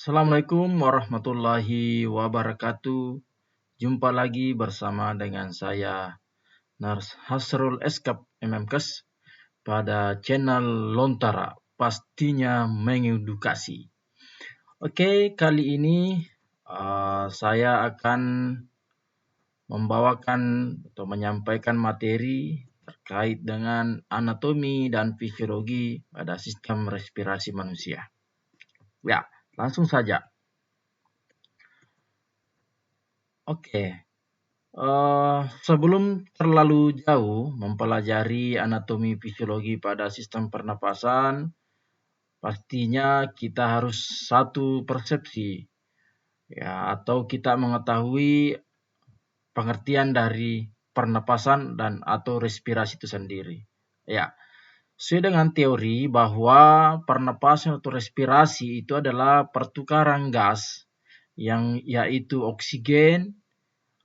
Assalamualaikum warahmatullahi wabarakatuh. Jumpa lagi bersama dengan saya Nars Hasrul Eskap MMKes pada channel Lontara, pastinya mengedukasi. Oke, kali ini saya akan membawakan atau menyampaikan materi terkait dengan anatomi dan fisiologi pada sistem respirasi manusia. Ya, langsung saja. Oke. Sebelum terlalu jauh mempelajari anatomi fisiologi pada sistem pernapasan, pastinya kita harus satu persepsi, ya, atau kita mengetahui pengertian dari pernapasan dan atau respirasi itu sendiri. Ya, sesuai dengan teori bahwa pernapasan atau respirasi itu adalah pertukaran gas yang yaitu oksigen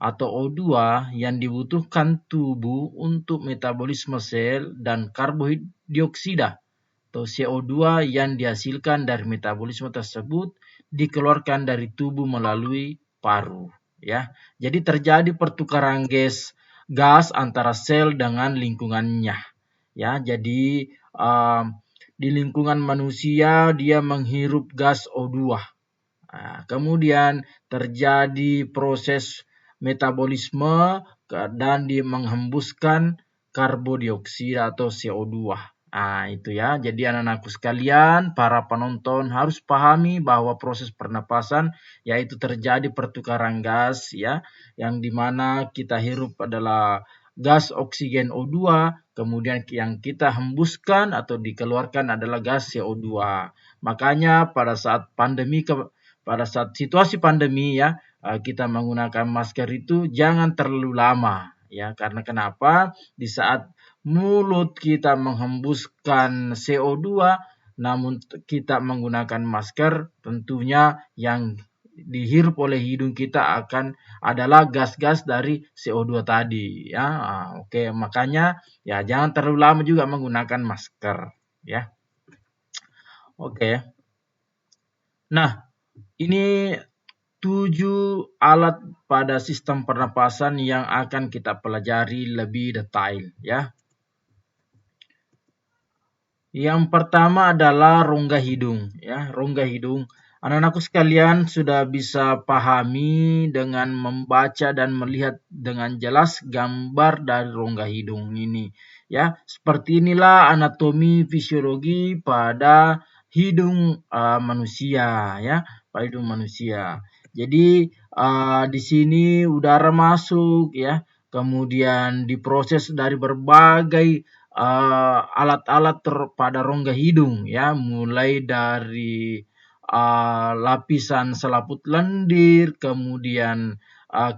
atau O2 yang dibutuhkan tubuh untuk metabolisme sel dan karbon dioksida atau CO2 yang dihasilkan dari metabolisme tersebut dikeluarkan dari tubuh melalui paru, ya. Jadi terjadi pertukaran gas antara sel dengan lingkungannya, ya. Jadi di lingkungan manusia dia menghirup gas O2. Nah, kemudian terjadi proses metabolisme dan menghembuskan karbon dioksida atau CO2. Nah, itu ya. Jadi anak-anakku sekalian, para penonton harus pahami bahwa proses pernapasan yaitu terjadi pertukaran gas, ya, yang dimana kita hirup adalah gas oksigen O2, kemudian yang kita hembuskan atau dikeluarkan adalah gas CO2. Makanya pada saat situasi pandemi, ya, kita menggunakan masker itu jangan terlalu lama, ya, karena kenapa? Di saat mulut kita menghembuskan CO2 namun kita menggunakan masker, tentunya yang dihirup oleh hidung kita adalah gas-gas dari CO2 tadi, ya. Oke, makanya ya jangan terlalu lama juga menggunakan masker, ya. Oke. Nah, ini 7 alat pada sistem pernapasan yang akan kita pelajari lebih detail, ya. Yang pertama adalah rongga hidung, ya, rongga hidung. Anak-anakku sekalian sudah bisa pahami dengan membaca dan melihat dengan jelas gambar dari rongga hidung ini, ya. Seperti inilah anatomi fisiologi pada hidung manusia, ya, pada hidung manusia. Jadi di sini udara masuk, ya, kemudian diproses dari berbagai alat-alat pada rongga hidung, ya, mulai dari lapisan selaput lendir, kemudian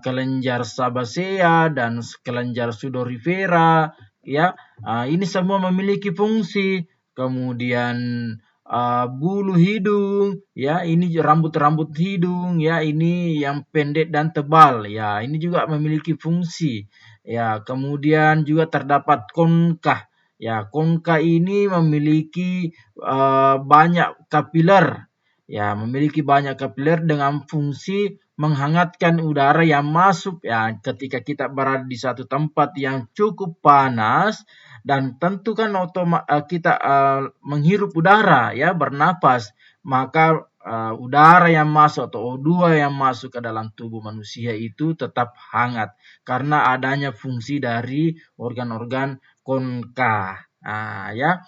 kelenjar sabacea dan kelenjar sudorifera, ya. Ini semua memiliki fungsi. Kemudian bulu hidung, ya, ini rambut-rambut hidung, ya, ini yang pendek dan tebal, ya, ini juga memiliki fungsi, ya. Kemudian juga terdapat konka, ya, konka ini memiliki banyak kapiler, ya, memiliki banyak kapiler dengan fungsi menghangatkan udara yang masuk, ya, ketika kita berada di satu tempat yang cukup panas. Dan tentu kan kita menghirup udara, ya, bernapas, maka udara yang masuk atau O2 yang masuk ke dalam tubuh manusia itu tetap hangat karena adanya fungsi dari organ-organ konka. Ya.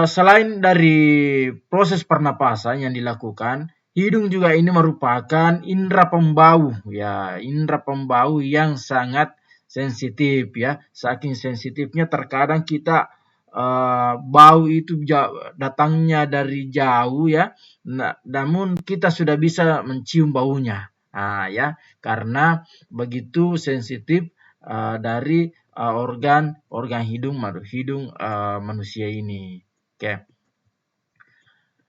Selain dari proses pernapasan yang dilakukan, hidung juga ini merupakan indera pembau, ya, indera pembau yang sangat sensitif, ya. Saking sensitifnya terkadang kita bau itu datangnya dari jauh, ya. Namun kita sudah bisa mencium baunya. Ya, karena begitu sensitif dari organ hidung manusia ini. Oke.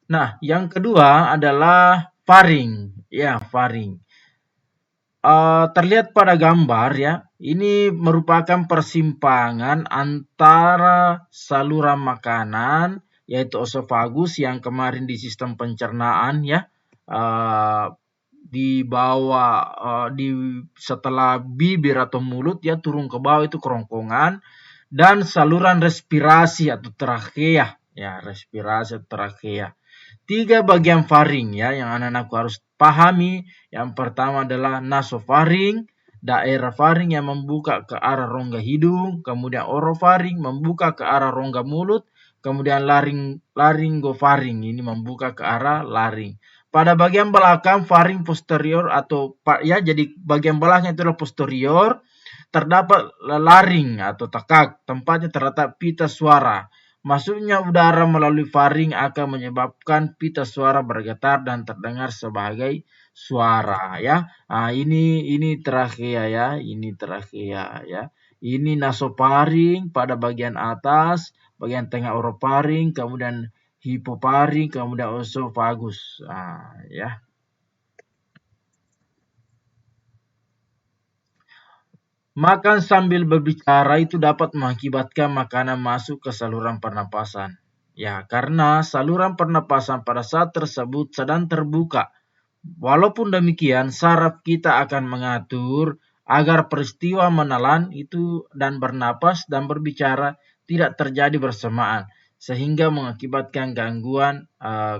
Nah, yang kedua adalah faring, ya, faring. Terlihat pada gambar, ya, ini merupakan persimpangan antara saluran makanan yaitu osofagus yang kemarin di sistem pencernaan ya, di bawah setelah bibir atau mulut ya turun ke bawah itu kerongkongan, dan saluran respirasi atau trakea ya, respirasi atau trakea. 3 bagian faring ya yang anak-anakku harus pahami. Yang pertama adalah nasofaring, daerah faring yang membuka ke arah rongga hidung, kemudian orofaring membuka ke arah rongga mulut, kemudian laryngofaring ini membuka ke arah laring. Pada bagian belakang faring posterior atau ya, jadi bagian belakang itu adalah posterior, terdapat laring atau tekak, tempatnya terletak pita suara. Masuknya udara melalui faring akan menyebabkan pita suara bergetar dan terdengar sebagai suara ya. Nah, ini trakea ya, ini trakea ya. Ini nasofaring pada bagian atas, bagian tengah orofaring, kemudian hipofaring, kemudian osofagus. Nah, ya. Makan sambil berbicara itu dapat mengakibatkan makanan masuk ke saluran pernapasan. Ya, karena saluran pernapasan pada saat tersebut sedang terbuka. Walaupun demikian, saraf kita akan mengatur agar peristiwa menelan itu dan bernapas dan berbicara tidak terjadi bersamaan, sehingga mengakibatkan gangguan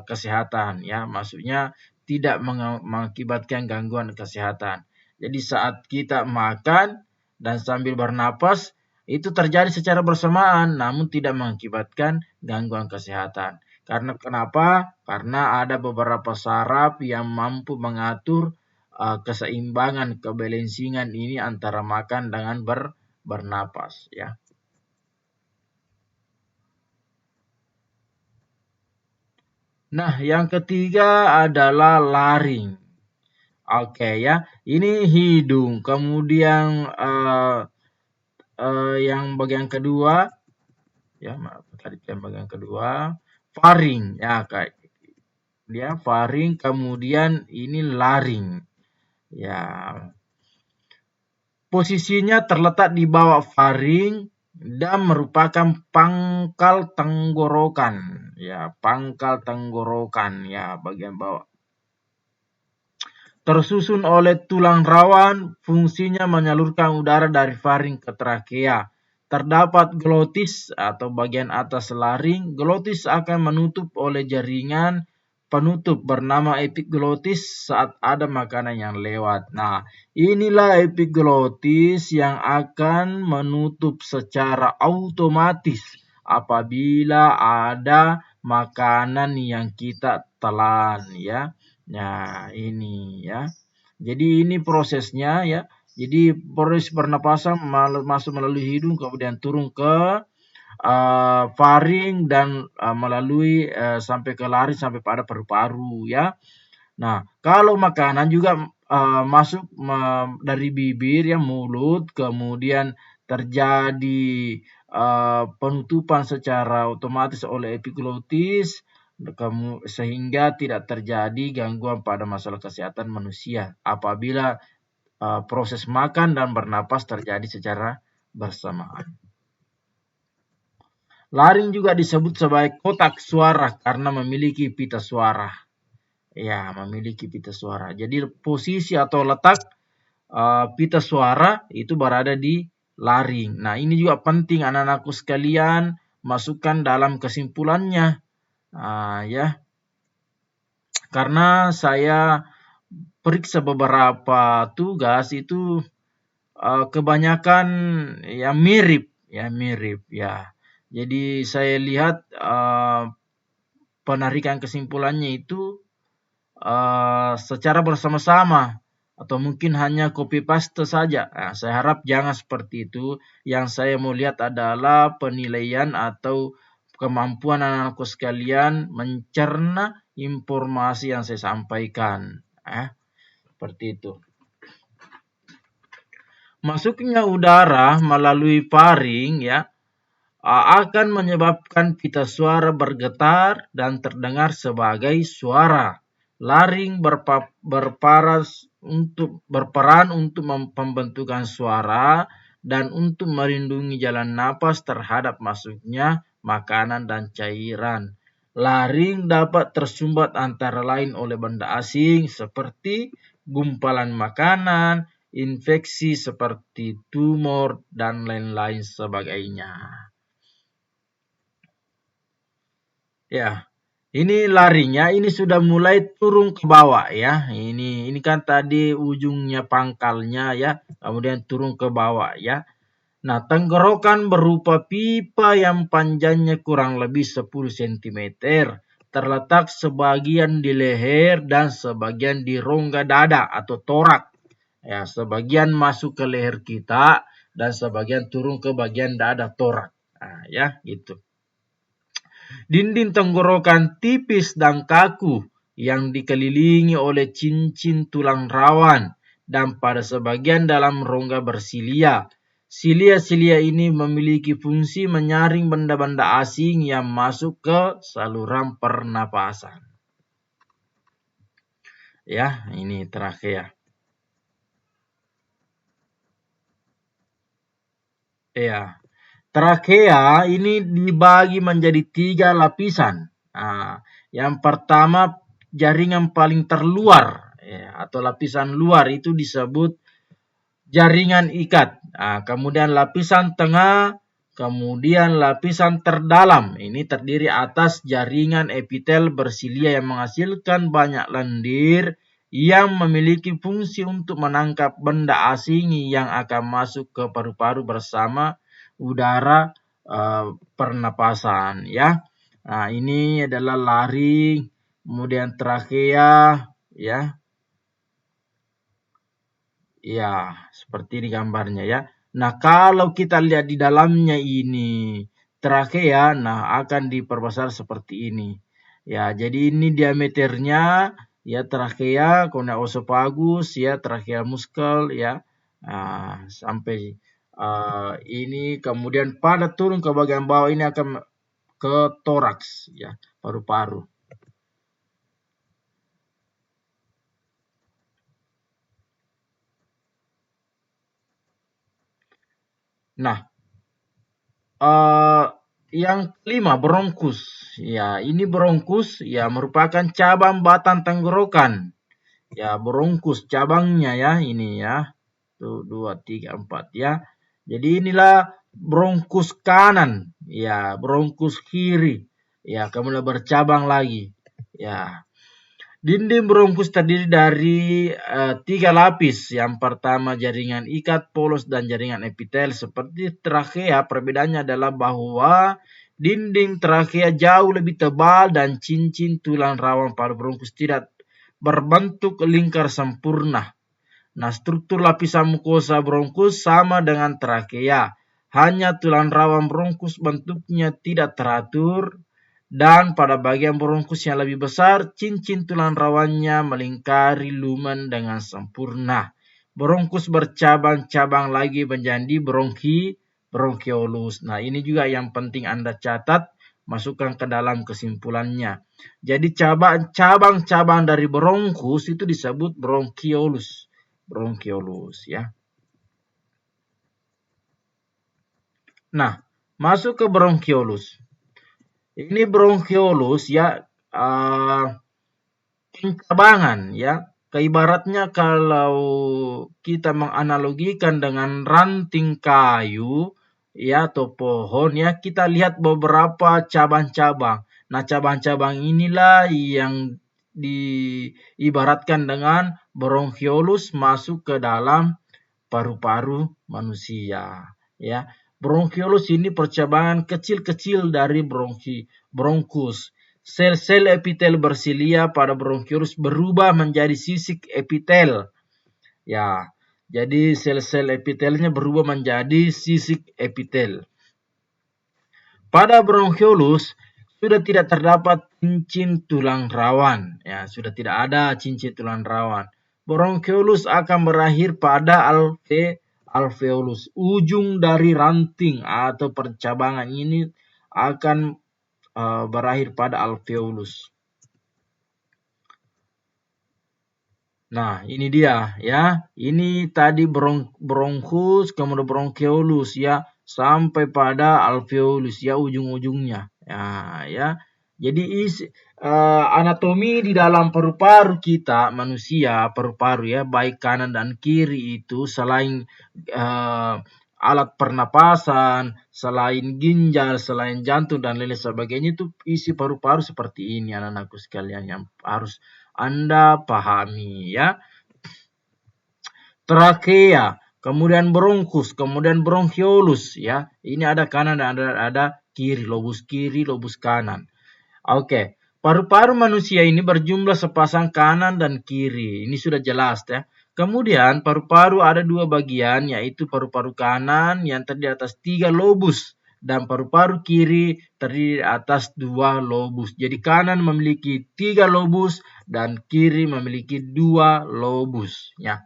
kesehatan. Ya, maksudnya tidak mengakibatkan gangguan kesehatan. Jadi saat kita makan dan sambil bernapas itu terjadi secara bersamaan, namun tidak mengakibatkan gangguan kesehatan. Karena kenapa? Karena ada beberapa saraf yang mampu mengatur keseimbangan, kebalansingan ini antara makan dengan bernapas ya. Nah, yang ketiga adalah laring. Oke ya, ini hidung. Kemudian yang bagian kedua ya, maaf tadi yang bagian kedua faring ya, kayak dia faring, kemudian ini laring ya. Posisinya terletak di bawah faring dan merupakan pangkal tenggorokan ya, pangkal tenggorokan ya, bagian bawah. Tersusun oleh tulang rawan, fungsinya menyalurkan udara dari faring ke trakea. Terdapat glotis atau bagian atas laring. Glotis akan menutup oleh jaringan penutup bernama epiglotis saat ada makanan yang lewat. Nah, inilah epiglotis yang akan menutup secara otomatis apabila ada makanan yang kita telan ya. Nah, ini ya. Jadi ini prosesnya ya. Jadi proses pernapasan masuk melalui hidung kemudian turun ke faring dan melalui sampai ke laring sampai pada paru-paru ya. Nah, kalau makanan juga masuk dari bibir ya, mulut, kemudian terjadi penutupan secara otomatis oleh epiglotis, sehingga tidak terjadi gangguan pada masalah kesehatan manusia apabila proses makan dan bernapas terjadi secara bersamaan. Laring juga disebut sebagai kotak suara karena memiliki pita suara. Ya, memiliki pita suara. Jadi posisi atau letak pita suara itu berada di laring. Nah, ini juga penting anak-anakku sekalian masukkan dalam kesimpulannya. Ya. Karena saya periksa beberapa tugas itu kebanyakan ya mirip ya. Jadi saya lihat penarikan kesimpulannya itu secara bersama-sama atau mungkin hanya copy paste saja. Nah, saya harap jangan seperti itu. Yang saya mau lihat adalah penilaian atau kemampuan anak-anakku sekalian mencerna informasi yang saya sampaikan. Seperti itu. Masuknya udara melalui faring ya akan menyebabkan pita suara bergetar dan terdengar sebagai suara. Laring berperan untuk pembentukan suara dan untuk melindungi jalan napas terhadap masuknya makanan, dan cairan. Laring dapat tersumbat antara lain oleh benda asing seperti gumpalan makanan, infeksi seperti tumor, dan lain-lain sebagainya. Ya, ini larinya ini sudah mulai turun ke bawah ya. Ini kan tadi ujungnya pangkalnya ya, kemudian turun ke bawah ya. Nah, tenggorokan berupa pipa yang panjangnya kurang lebih 10 cm. Terletak sebagian di leher dan sebagian di rongga dada atau torak. Ya, sebagian masuk ke leher kita dan sebagian turun ke bagian dada torak. Nah, ya, gitu. Dinding tenggorokan tipis dan kaku yang dikelilingi oleh cincin tulang rawan dan pada sebagian dalam rongga bersilia. Silia-silia ini memiliki fungsi menyaring benda-benda asing yang masuk ke saluran pernapasan. Ya, ini trakea. Ya, trakea ini dibagi menjadi 3 lapisan. Nah, yang pertama jaringan paling terluar ya, atau lapisan luar itu disebut jaringan ikat. Nah, kemudian lapisan tengah, kemudian lapisan terdalam. Ini terdiri atas jaringan epitel bersilia yang menghasilkan banyak lendir yang memiliki fungsi untuk menangkap benda asing yang akan masuk ke paru-paru bersama udara pernapasan ya. Nah, ini adalah laring, kemudian trakea ya. Ya, seperti di gambarnya ya. Nah, kalau kita lihat di dalamnya ini trakea, nah akan diperbesar seperti ini. Ya, jadi ini diameternya ya trakea, kemudian osofagus ya trakea muskel ya. Nah, sampai ini kemudian pada turun ke bagian bawah ini akan ke toraks ya, paru-paru. Nah, yang kelima bronkus. Ya, ini bronkus ya merupakan cabang batang tenggorokan. Ya, bronkus cabangnya ya ini ya. Tuh, 2, 3, 4 ya. Jadi inilah bronkus kanan. Ya, bronkus kiri. Ya, kemudian bercabang lagi. Ya. Dinding bronkus terdiri dari 3 lapis. Yang pertama jaringan ikat, polos, dan jaringan epitel. Seperti trakea, perbedaannya adalah bahwa dinding trakea jauh lebih tebal dan cincin tulang rawan paru bronkus tidak berbentuk lingkar sempurna. Nah, struktur lapisan mukosa bronkus sama dengan trakea. Hanya tulang rawan bronkus bentuknya tidak teratur dan pada bagian bronkus yang lebih besar, cincin tulang rawannya melingkari lumen dengan sempurna. Bronkus bercabang-cabang lagi menjadi bronchiolus. Nah, ini juga yang penting Anda catat, masukkan ke dalam kesimpulannya. Jadi cabang-cabang dari bronkus itu disebut bronchiolus. Bronchiolus ya. Nah, masuk ke bronchiolus. Ini bronchiolus ya pencabangan ya. Ibaratnya kalau kita menganalogikan dengan ranting kayu ya atau pohon ya, kita lihat beberapa cabang-cabang. Nah, cabang-cabang inilah yang diibaratkan dengan bronchiolus masuk ke dalam paru-paru manusia ya. Bronchiolus ini percabangan kecil-kecil dari bronkus. Sel-sel epitel bersilia pada bronchiolus berubah menjadi sisik epitel. Ya, jadi sel-sel epitelnya berubah menjadi sisik epitel. Pada bronchiolus sudah tidak terdapat cincin tulang rawan. Ya, sudah tidak ada cincin tulang rawan. Bronchiolus akan berakhir pada alveolus. Ujung dari ranting atau percabangan ini akan berakhir pada alveolus. Nah, ini dia ya. Ini tadi bronkus, kemudian bronchiolus ya. sampai pada alveolus ya, ujung-ujungnya. Ya. Jadi anatomi di dalam paru-paru kita manusia, paru-paru ya, baik kanan dan kiri itu selain alat pernapasan, selain ginjal, selain jantung dan lain sebagainya, itu isi paru-paru seperti ini anak-anakku sekalian yang harus Anda pahami ya. Trakea, kemudian bronkus, kemudian bronchiolus ya. Ini ada kanan dan ada kiri, lobus kanan. Oke, paru-paru manusia ini berjumlah sepasang kanan dan kiri. Ini sudah jelas ya. Kemudian paru-paru ada dua bagian, yaitu paru-paru kanan yang terdiri atas 3 lobus dan paru-paru kiri terdiri atas 2 lobus. Jadi kanan memiliki 3 lobus dan kiri memiliki 2 lobus ya.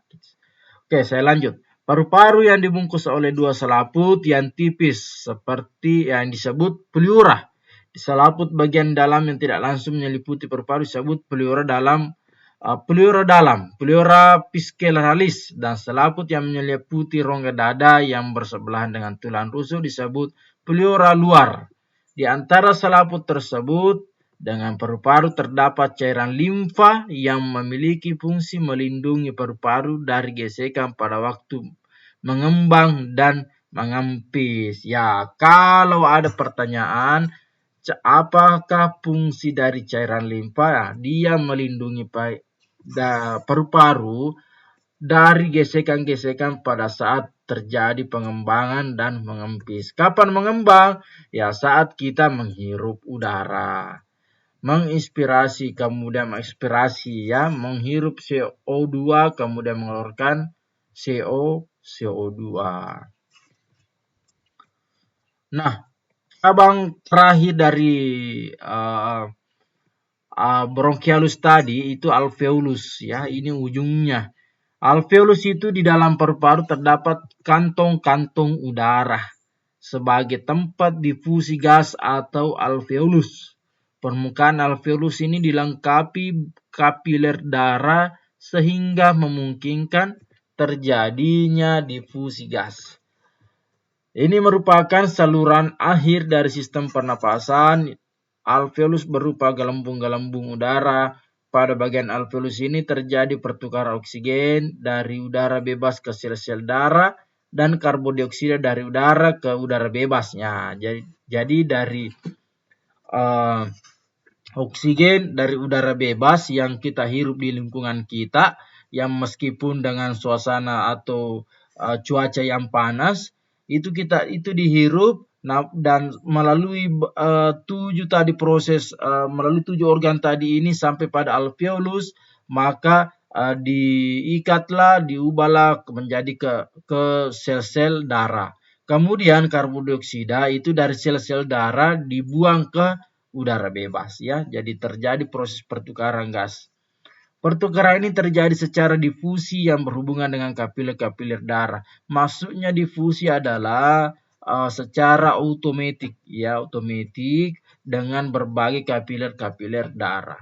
Oke, saya lanjut. Paru-paru yang dibungkus oleh 2 selaput yang tipis seperti yang disebut pleura. Selaput bagian dalam yang tidak langsung menyeliputi paru-paru disebut pleura dalam, pleura pisceralis, dan selaput yang menyeliputi rongga dada yang bersebelahan dengan tulang rusuk disebut pleura luar. Di antara selaput tersebut dengan paru-paru terdapat cairan limfa yang memiliki fungsi melindungi paru-paru dari gesekan pada waktu mengembang dan mengempis. Ya, kalau ada pertanyaan, apakah fungsi dari cairan limfa? Dia melindungi paru-paru dari gesekan-gesekan pada saat terjadi pengembangan dan mengempis. Kapan mengembang? Ya, saat kita menghirup udara. Menginspirasi kemudian mengekspirasi ya, menghirup CO2 kemudian mengeluarkan CO2. Nah, cabang terakhir dari bronchiolus tadi itu alveolus ya, ini ujungnya. Alveolus itu di dalam paru-paru terdapat kantong-kantong udara sebagai tempat difusi gas atau alveolus. Permukaan alveolus ini dilengkapi kapiler darah sehingga memungkinkan terjadinya difusi gas. Ini merupakan saluran akhir dari sistem pernapasan. Alveolus berupa gelembung-gelembung udara. Pada bagian alveolus ini terjadi pertukaran oksigen dari udara bebas ke sel-sel darah dan karbon dioksida dari udara ke udara bebasnya. Jadi dari oksigen dari udara bebas yang kita hirup di lingkungan kita, yang meskipun dengan suasana atau cuaca yang panas, itu dihirup dan melalui 7 tadi proses, melalui 7 organ tadi ini sampai pada alveolus, maka diubahlah menjadi ke sel-sel darah. Kemudian karbon dioksida itu dari sel-sel darah dibuang ke udara bebas ya. Jadi terjadi proses pertukaran gas. Pertukaran ini terjadi secara difusi yang berhubungan dengan kapiler-kapiler darah. Maksudnya difusi adalah secara otomatis dengan berbagai kapiler-kapiler darah.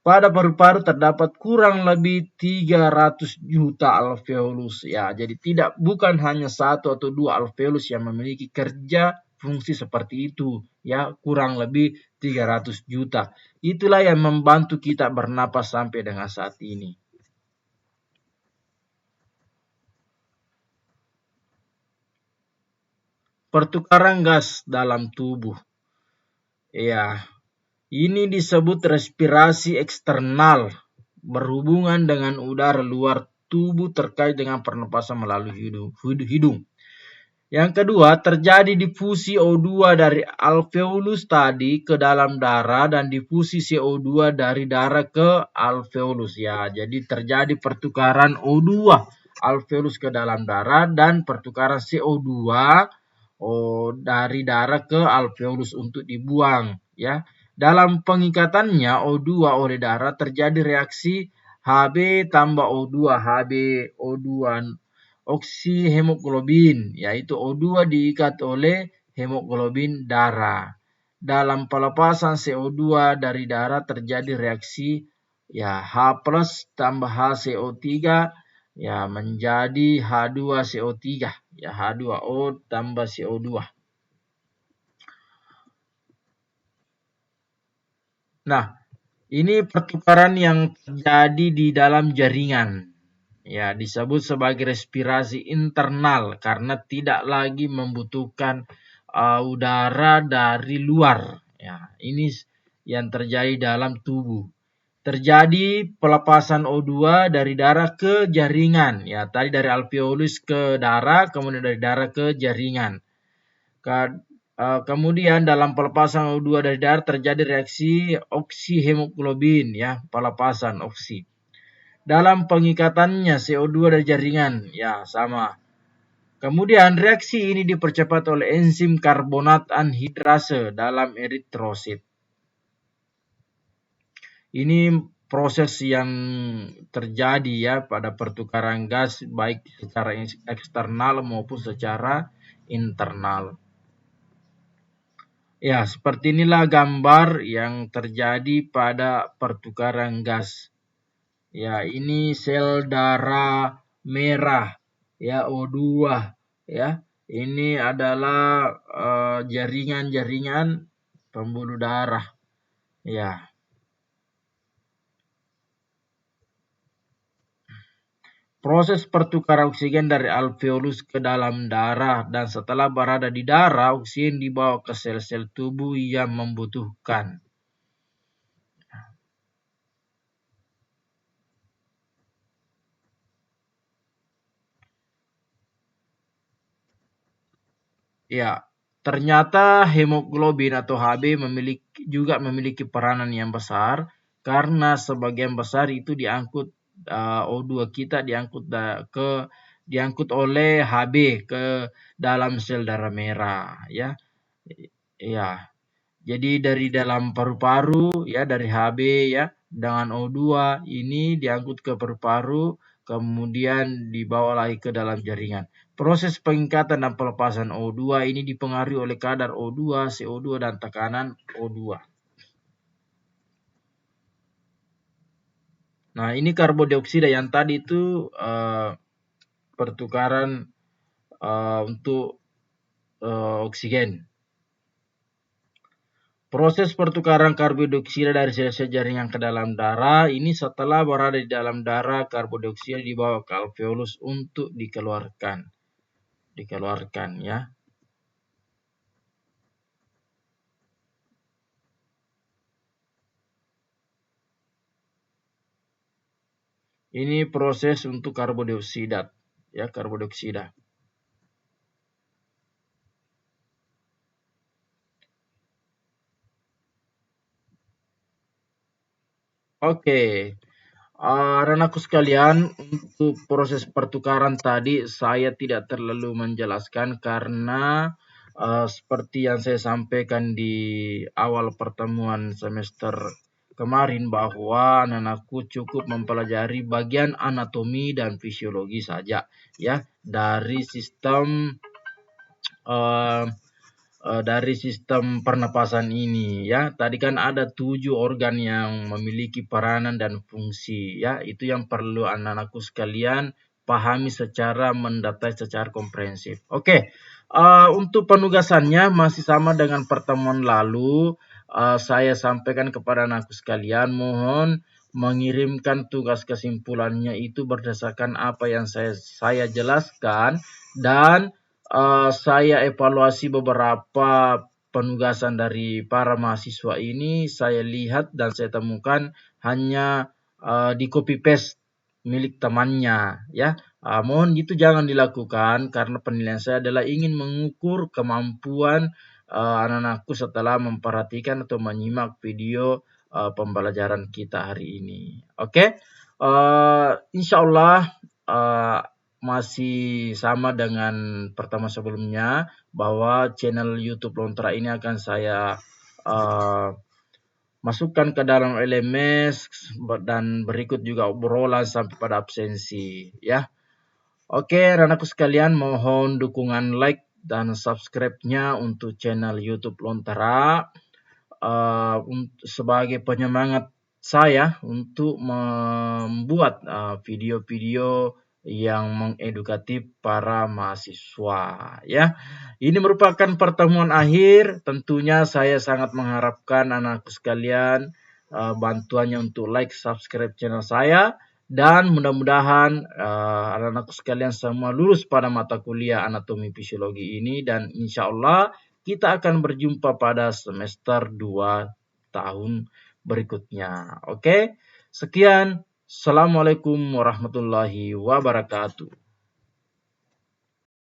Pada paru-paru terdapat kurang lebih 300 juta alveolus ya. Jadi bukan hanya 1 atau 2 alveolus yang memiliki kerja fungsi seperti itu ya, kurang lebih 300 juta. Itulah yang membantu kita bernapas sampai dengan saat ini. Pertukaran gas dalam tubuh. Ya, ini disebut respirasi eksternal, berhubungan dengan udara luar tubuh terkait dengan pernapasan melalui hidung. Yang kedua, terjadi difusi O2 dari alveolus tadi ke dalam darah dan difusi CO2 dari darah ke alveolus ya. Jadi terjadi pertukaran O2 alveolus ke dalam darah dan pertukaran CO2 dari darah ke alveolus untuk dibuang ya. Dalam pengikatannya O2 oleh darah terjadi reaksi Hb tambah O2, Hb O2 oksihemoglobin, yaitu O2 diikat oleh hemoglobin darah. Dalam pelepasan CO2 dari darah terjadi reaksi ya H+ tambah HCO3 ya menjadi H2CO3 ya H2O tambah CO2. Nah, ini pertukaran yang terjadi di dalam jaringan. Ya, disebut sebagai respirasi internal karena tidak lagi membutuhkan udara dari luar. Ya, ini yang terjadi dalam tubuh. Terjadi pelepasan O2 dari darah ke jaringan. Ya, tadi dari alveolus ke darah, kemudian dari darah ke jaringan. Kemudian dalam pelepasan O2 dari darah terjadi reaksi oksihemoglobin, ya, pelepasan oksi. Dalam pengikatannya CO2 dari jaringan, ya sama. Kemudian reaksi ini dipercepat oleh enzim karbonat anhidrase dalam eritrosit. Ini proses yang terjadi ya pada pertukaran gas baik secara eksternal maupun secara internal. Ya, seperti inilah gambar yang terjadi pada pertukaran gas. Ya, ini sel darah merah, ya O2, ya. Ini adalah jaringan-jaringan pembuluh darah. Ya. Proses pertukaran oksigen dari alveolus ke dalam darah dan setelah berada di darah, oksigen dibawa ke sel-sel tubuh yang membutuhkan. Ya, ternyata hemoglobin atau Hb juga memiliki peranan yang besar karena sebagian besar itu diangkut O2 kita diangkut oleh Hb ke dalam sel darah merah, ya. Ya. Jadi dari dalam paru-paru ya dari Hb ya dengan O2 ini diangkut ke paru-paru kemudian dibawa lagi ke dalam jaringan. Proses pengikatan dan pelepasan O2 ini dipengaruhi oleh kadar O2, CO2 dan tekanan O2. Nah, ini karbondioksida yang tadi itu pertukaran untuk oksigen. Proses pertukaran karbondioksida dari sel-sel jaringan ke dalam darah ini setelah berada di dalam darah, karbondioksida dibawa ke alveolus untuk dikeluarkan. Dikeluarkan ya. Ini proses untuk karbondioksida ya, karbondioksida. Oke. Anakku sekalian, untuk proses pertukaran tadi saya tidak terlalu menjelaskan karena seperti yang saya sampaikan di awal pertemuan semester kemarin bahwa anakku cukup mempelajari bagian anatomi dan fisiologi saja ya dari sistem uh, dari sistem pernapasan ini ya. Tadi kan ada 7 organ yang memiliki peranan dan fungsi ya. Itu yang perlu anak-anakku sekalian pahami secara mendatai secara komprehensif. Oke. Untuk penugasannya masih sama dengan pertemuan lalu. Saya sampaikan kepada anakku sekalian, mohon mengirimkan tugas kesimpulannya itu berdasarkan apa yang saya jelaskan dan saya evaluasi beberapa penugasan dari para mahasiswa ini, saya lihat dan saya temukan hanya di copy paste milik temannya ya. Mohon itu jangan dilakukan karena penilaian saya adalah ingin mengukur kemampuan anak-anakku setelah memperhatikan atau menyimak video pembelajaran kita hari ini. Oke. Insya Allah masih sama dengan pertama sebelumnya bahwa channel YouTube Lontra ini akan saya masukkan ke dalam LMS dan berikut juga obrolan sampai pada absensi ya. Oke, anakku sekalian mohon dukungan like dan subscribe-nya untuk channel YouTube Lontara sebagai penyemangat saya untuk membuat video-video yang mengedukatif para mahasiswa ya. Ini merupakan pertemuan akhir, tentunya saya sangat mengharapkan anakku sekalian bantuannya untuk like, subscribe channel saya, dan mudah-mudahan anak-anakku sekalian semua lulus pada mata kuliah anatomi fisiologi ini, dan insya Allah kita akan berjumpa pada semester 2 tahun berikutnya. Oke, sekian. Assalamualaikum warahmatullahi wabarakatuh.